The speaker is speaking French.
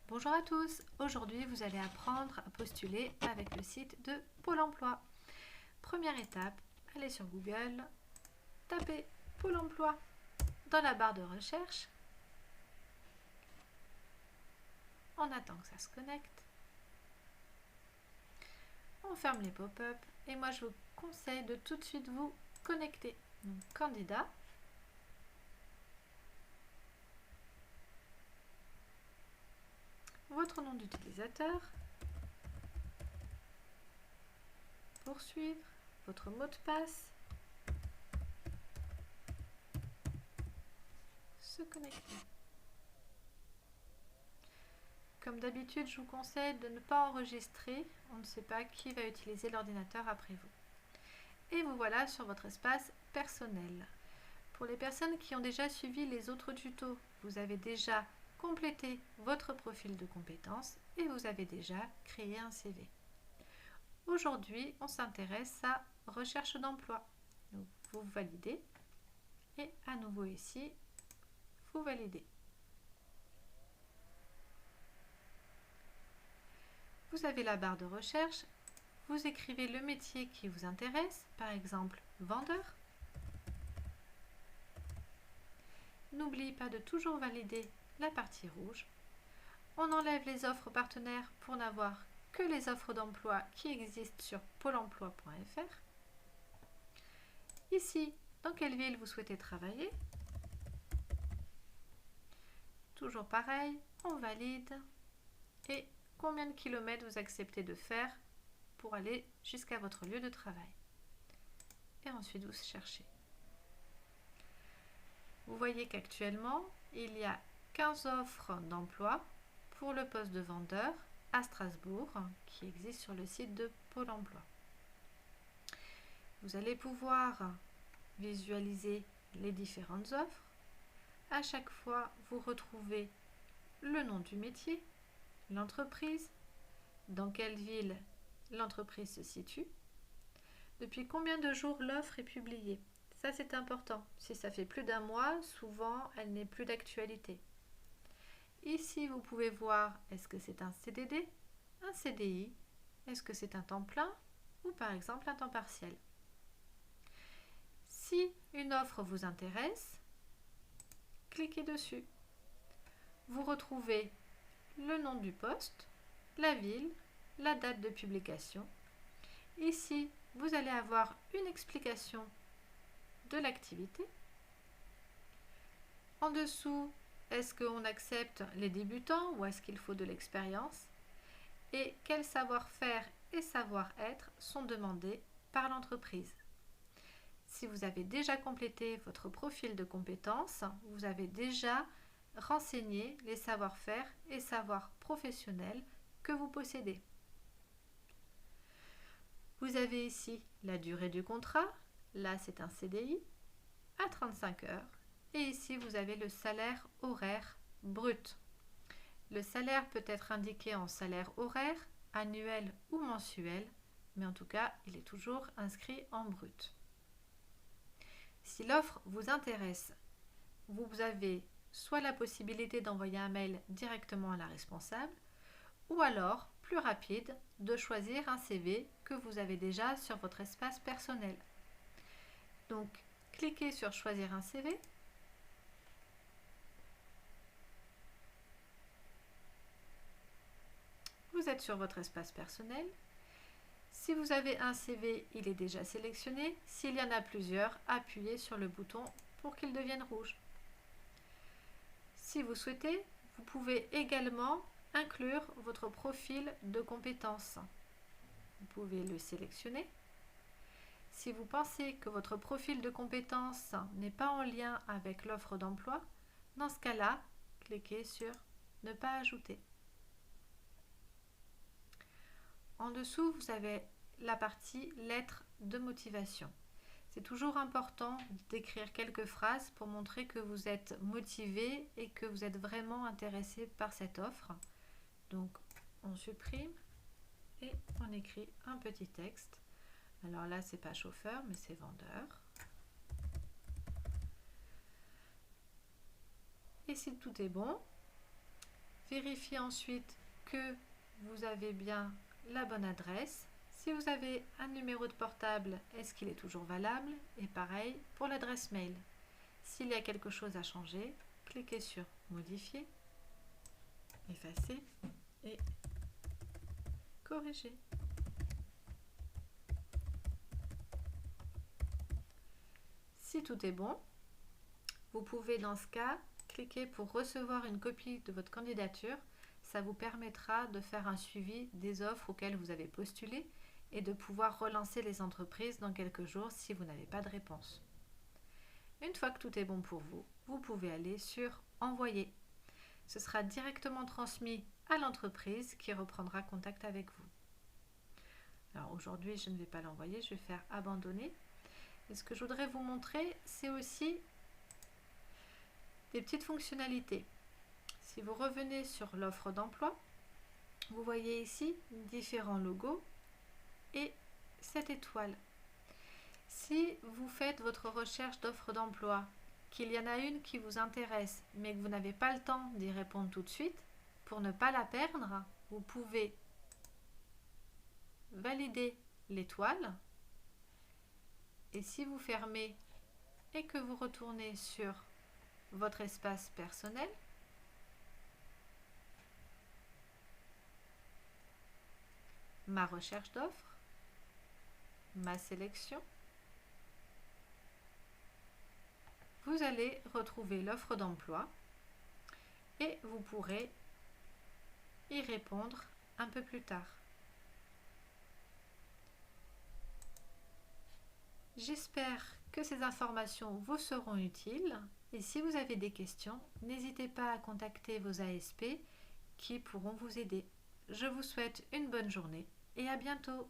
Bonjour à tous, aujourd'hui vous allez apprendre à postuler avec le site de Pôle emploi. Première étape, allez sur Google, tapez Pôle emploi dans la barre de recherche, on attend que ça se connecte, on ferme les pop-up et moi je vous conseille de tout de suite vous connecter. Donc candidat, votre nom d'utilisateur, poursuivre, votre mot de passe, se connecter. Comme d'habitude, je vous conseille de ne pas enregistrer, on ne sait pas qui va utiliser l'ordinateur après vous. Et vous voilà sur votre espace personnel. Pour les personnes qui ont déjà suivi les autres tutos, vous avez déjà complété votre profil de compétences et vous avez déjà créé un CV. Aujourd'hui, on s'intéresse à recherche d'emploi. Donc, vous validez et à nouveau ici, vous validez. Vous avez la barre de recherche, vous écrivez le métier qui vous intéresse, par exemple vendeur. N'oubliez pas de toujours valider la partie rouge. On enlève les offres partenaires pour n'avoir que les offres d'emploi qui existent sur pôle emploi.fr. Ici, dans quelle ville vous souhaitez travailler? Toujours pareil, on valide. Et combien de kilomètres vous acceptez de faire pour aller jusqu'à votre lieu de travail. Et ensuite, vous cherchez. Vous voyez qu'actuellement, il y a 15 offres d'emploi pour le poste de vendeur à Strasbourg qui existe sur le site de Pôle emploi. Vous allez pouvoir visualiser les différentes offres. À chaque fois, vous retrouvez le nom du métier, l'entreprise, dans quelle ville l'entreprise se situe, depuis combien de jours l'offre est publiée. Ça, c'est important. Si ça fait plus d'un mois, souvent, elle n'est plus d'actualité. Ici, vous pouvez voir, est-ce que c'est un CDD, un CDI, est-ce que c'est un temps plein ou par exemple un temps partiel. Si une offre vous intéresse, cliquez dessus. Vous retrouvez le nom du poste, la ville, la date de publication. Ici, vous allez avoir une explication de l'activité. En dessous, est-ce qu'on accepte les débutants ou est-ce qu'il faut de l'expérience? Et quels savoir-faire et savoir-être sont demandés par l'entreprise. Si vous avez déjà complété votre profil de compétences, vous avez déjà renseigné les savoir-faire et savoirs professionnels que vous possédez. Vous avez ici la durée du contrat, là c'est un CDI, à 35 heures. Et ici vous avez le salaire horaire brut. Le salaire peut être indiqué en salaire horaire, annuel ou mensuel, mais en tout cas il est toujours inscrit en brut. Si l'offre vous intéresse, vous avez soit la possibilité d'envoyer un mail directement à la responsable, ou alors, plus rapide, de choisir un CV que vous avez déjà sur votre espace personnel. Donc, cliquez sur choisir un CV. Vous êtes sur votre espace personnel. Si vous avez un CV, il est déjà sélectionné. S'il y en a plusieurs, appuyez sur le bouton pour qu'il devienne rouge. Si vous souhaitez, vous pouvez également inclure votre profil de compétences. Vous pouvez le sélectionner. Si vous pensez que votre profil de compétences n'est pas en lien avec l'offre d'emploi, dans ce cas-là, cliquez sur ne pas ajouter. En dessous, vous avez la partie lettres de motivation. C'est toujours important d'écrire quelques phrases pour montrer que vous êtes motivé et que vous êtes vraiment intéressé par cette offre. Donc, on supprime et on écrit un petit texte. Alors là, c'est pas chauffeur, mais c'est vendeur. Et si tout est bon, Vérifiez ensuite que vous avez bien la bonne adresse. Si vous avez un numéro de portable, est-ce qu'il est toujours valable? Et pareil pour l'adresse mail. S'il y a quelque chose à changer, cliquez sur Modifier, Effacer et Corriger. Si tout est bon, vous pouvez dans ce cas cliquer pour recevoir une copie de votre candidature. Ça vous permettra de faire un suivi des offres auxquelles vous avez postulé et de pouvoir relancer les entreprises dans quelques jours si vous n'avez pas de réponse. Une fois que tout est bon pour vous, vous pouvez aller sur Envoyer. Ce sera directement transmis à l'entreprise qui reprendra contact avec vous. Alors aujourd'hui, je ne vais pas l'envoyer, je vais faire Abandonner. Et ce que je voudrais vous montrer, c'est aussi des petites fonctionnalités. Si vous revenez sur l'offre d'emploi, vous voyez ici différents logos et cette étoile. Si vous faites votre recherche d'offre d'emploi, qu'il y en a une qui vous intéresse, mais que vous n'avez pas le temps d'y répondre tout de suite, pour ne pas la perdre, vous pouvez valider l'étoile. Et si vous fermez et que vous retournez sur votre espace personnel, ma recherche d'offres, ma sélection, vous allez retrouver l'offre d'emploi et vous pourrez y répondre un peu plus tard. J'espère que ces informations vous seront utiles et si vous avez des questions, n'hésitez pas à contacter vos ASP qui pourront vous aider. Je vous souhaite une bonne journée et à bientôt.